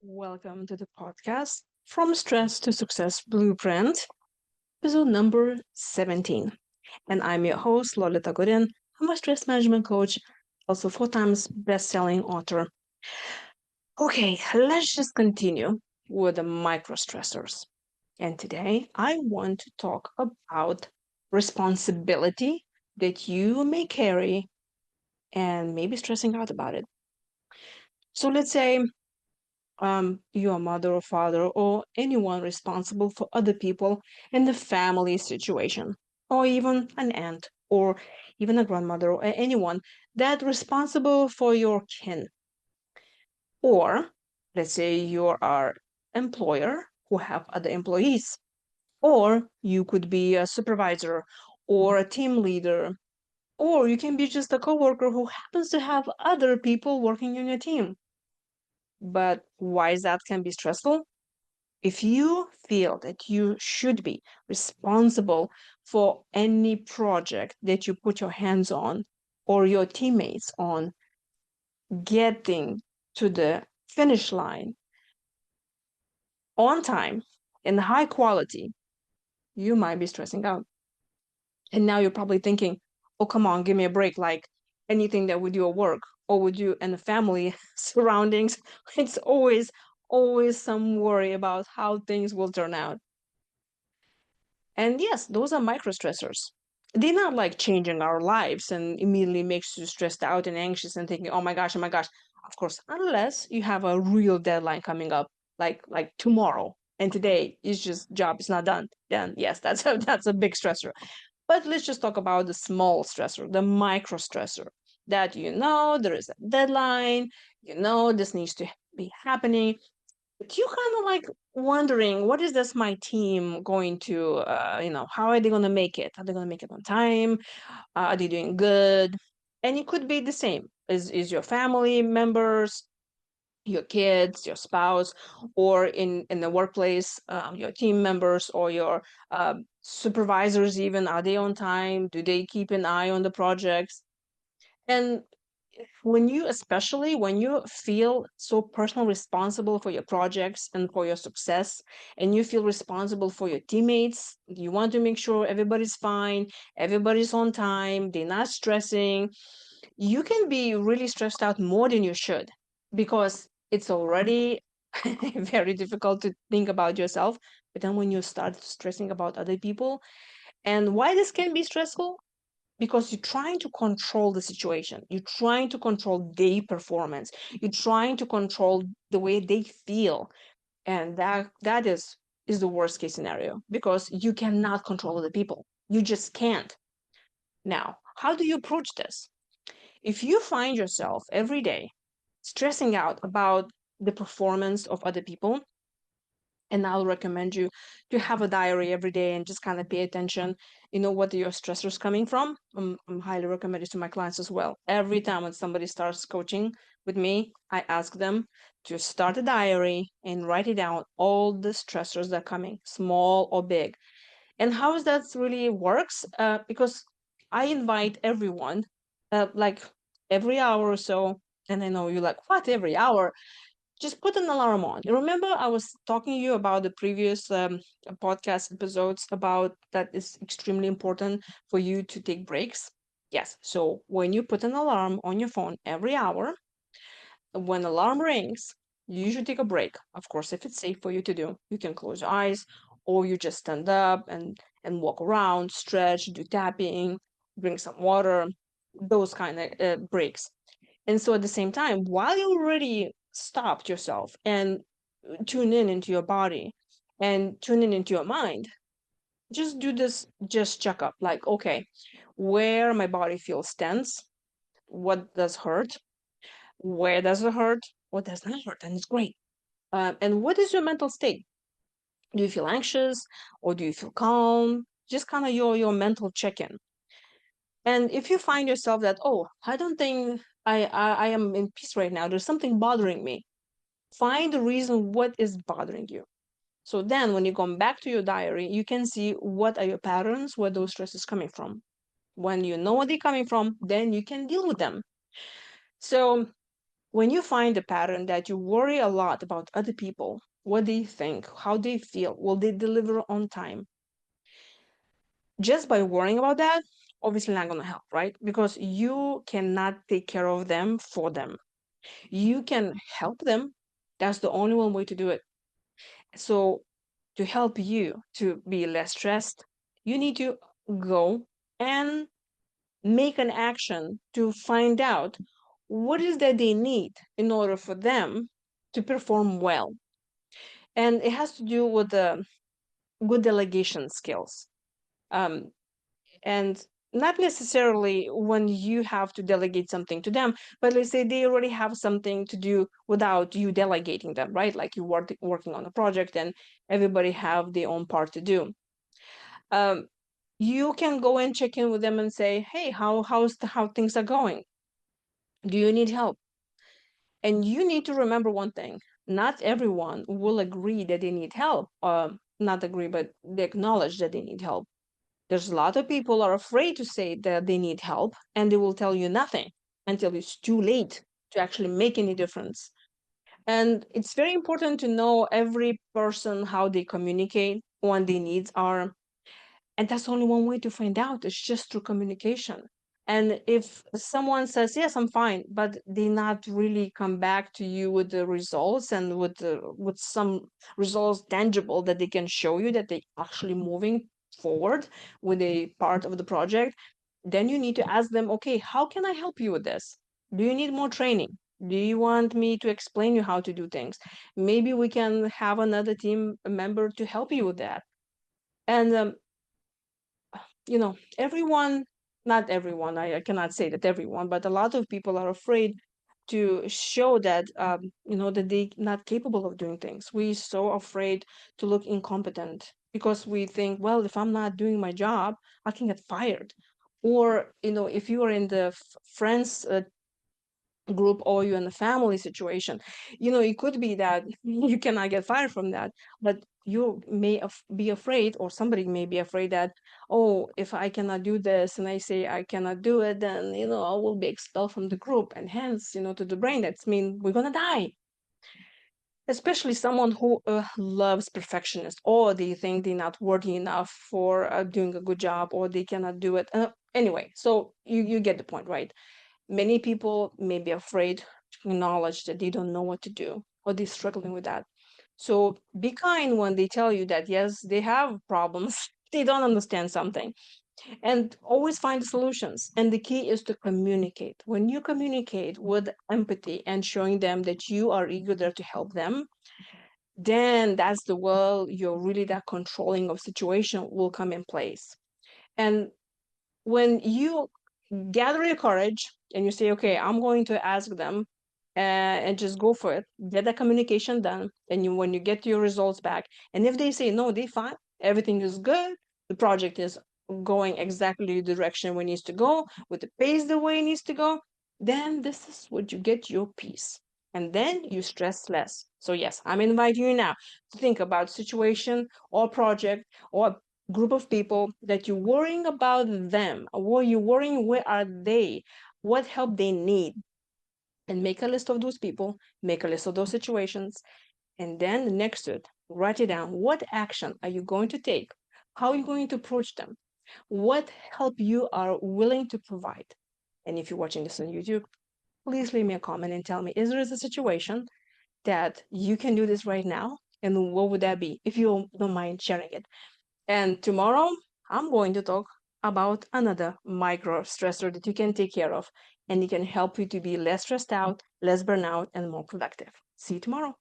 Welcome to the podcast From Stress to Success Blueprint, episode number 17. And I'm your host, Lolita Guarin. I'm a stress management coach, also 4 times best-selling author. Okay, let's just continue with the microstressors. And today I want to talk about responsibility that you may carry and maybe stressing out about it. So let's say your mother or father or anyone responsible for other people in the family situation, or even an aunt or even a grandmother or anyone that responsible for your kin. Or let's say you are employer who have other employees, or you could be a supervisor or a team leader, or you can be just a coworker who happens to have other people working in your team. But why is that can be stressful? If you feel that you should be responsible for any project that you put your hands on or your teammates on getting to the finish line on time in high quality, you might be stressing out. And now you're probably thinking, oh, come on, give me a break. Like anything that we do at work or we do in the family surroundings, it's always some worry about how things will turn out. And yes, those are microstressors. They're not like changing our lives and immediately makes you stressed out and anxious and thinking, oh my gosh, oh my gosh. Of course, unless you have a real deadline coming up, like tomorrow, and today is just job is not done, then yes, that's a big stressor. But let's just talk about the small stressor, the micro stressor, that there is a deadline, this needs to be happening, but you kind of like wondering, what is this my team going to, how are they going to make it? Are they going to make it on time? Are they doing good? And it could be the same. Is your family members, your kids, your spouse, or in the workplace, your team members or your supervisors even, are they on time? Do they keep an eye on the projects? And especially when you feel so personally responsible for your projects and for your success, and you feel responsible for your teammates, you want to make sure everybody's fine, everybody's on time, they're not stressing, you can be really stressed out more than you should, because it's already very difficult to think about yourself. But then when you start stressing about other people, and why this can be stressful, because you're trying to control the situation, you're trying to control their performance, you're trying to control the way they feel, and that is the worst case scenario, because you cannot control the people, you just can't. Now, how do you approach this? If you find yourself every day stressing out about the performance of other people, and I'll recommend you to have a diary every day and just kind of pay attention, what are your stressors coming from. I'm highly recommend it to my clients as well. Every time when somebody starts coaching with me, I ask them to start a diary and write it down, all the stressors that are coming, small or big. And how is that really works? Because I invite everyone, like every hour or so, and I know you're like, what, every hour? Just put an alarm on. Remember, I was talking to you about the previous podcast episodes about that it's extremely important for you to take breaks. Yes. So when you put an alarm on your phone every hour, when alarm rings, you should take a break. Of course, if it's safe for you to do, you can close your eyes, or you just stand up and walk around, stretch, do tapping, drink some water, those kind of breaks. And so at the same time, while you already stopped yourself and tune in into your body and tune in into your mind, just do this, just check up, like, okay, where my body feels tense, what does hurt, where does it hurt, what does not hurt, and it's great. And what is your mental state? Do you feel anxious or do you feel calm? Just kind of your mental check-in. And if you find yourself that, oh, I don't think I am in peace right now, there's something bothering me, find the reason what is bothering you. So then when you come back to your diary, you can see what are your patterns, where those stress is coming from. When you know where they're coming from, then you can deal with them. So When you find a pattern that you worry a lot about other people, what they think, how they feel, will they deliver on time? Just by worrying about that, obviously not going to help, right? Because you cannot take care of them for them. You can help them. That's the only one way to do it. So, to help you to be less stressed, you need to go and make an action to find out what is that they need in order for them to perform well. And it has to do with the good delegation skills. Um, and not necessarily when you have to delegate something to them, but let's say they already have something to do without you delegating them, right? Like you working on a project and everybody have their own part to do. Um, you can go and check in with them and say, hey, how things are going? Do you need help? And you need to remember one thing: not everyone will agree that they need help. Not agree, but they acknowledge that they need help. There's a lot of people are afraid to say that they need help, and they will tell you nothing until it's too late to actually make any difference. And it's very important to know every person how they communicate, what their needs are, and that's only one way to find out. It's just through communication. And if someone says, yes, I'm fine, but they not really come back to you with the results and with some results tangible that they can show you that they actually moving forward with a part of the project, then you need to ask them, okay, how can I help you with this? Do you need more training? Do you want me to explain you how to do things? Maybe we can have another team member to help you with that. And everyone, not everyone, I cannot say that everyone, but a lot of people are afraid to show that, that they not capable of doing things. We so afraid to look incompetent because we think, well, if I'm not doing my job, I can get fired. Or, if you are in the friends group or you're in a family situation, it could be that you cannot get fired from that, but you may be afraid, or somebody may be afraid that, oh, if I cannot do this and I say I cannot do it, then I will be expelled from the group, and hence, to the brain, that's mean we're gonna die. Especially someone who loves perfectionist, or they think they're not worthy enough for doing a good job, or they cannot do it. Anyway, so you get the point, right? Many people may be afraid to acknowledge that they don't know what to do, or they're struggling with that. So be kind when they tell you that, yes, they have problems, they don't understand something, and always find solutions. And the key is to communicate. When you communicate with empathy and showing them that you are eager there to help them, then that's the world you're really that controlling of situation will come in place. And when you gather your courage and you say, okay, I'm going to ask them, and just go for it, get the communication done. And when you get your results back, and if they say, no, they fine, everything is good, the project is going exactly the direction it needs to go, with the pace the way it needs to go, then this is what you get your peace. And then you stress less. So yes, I'm inviting you now to think about situation or project or group of people that you're worrying about them, or you're worrying where are they, what help they need, and make a list of those people, make a list of those situations, and then next to it, write it down. What action are you going to take? How are you going to approach them? What help you are willing to provide? And if you're watching this on YouTube, please leave me a comment and tell me, is there a situation that you can do this right now? And what would that be, if you don't mind sharing it? And tomorrow, I'm going to talk about another micro stressor that you can take care of, and it can help you to be less stressed out, less burnout, and more productive. See you tomorrow.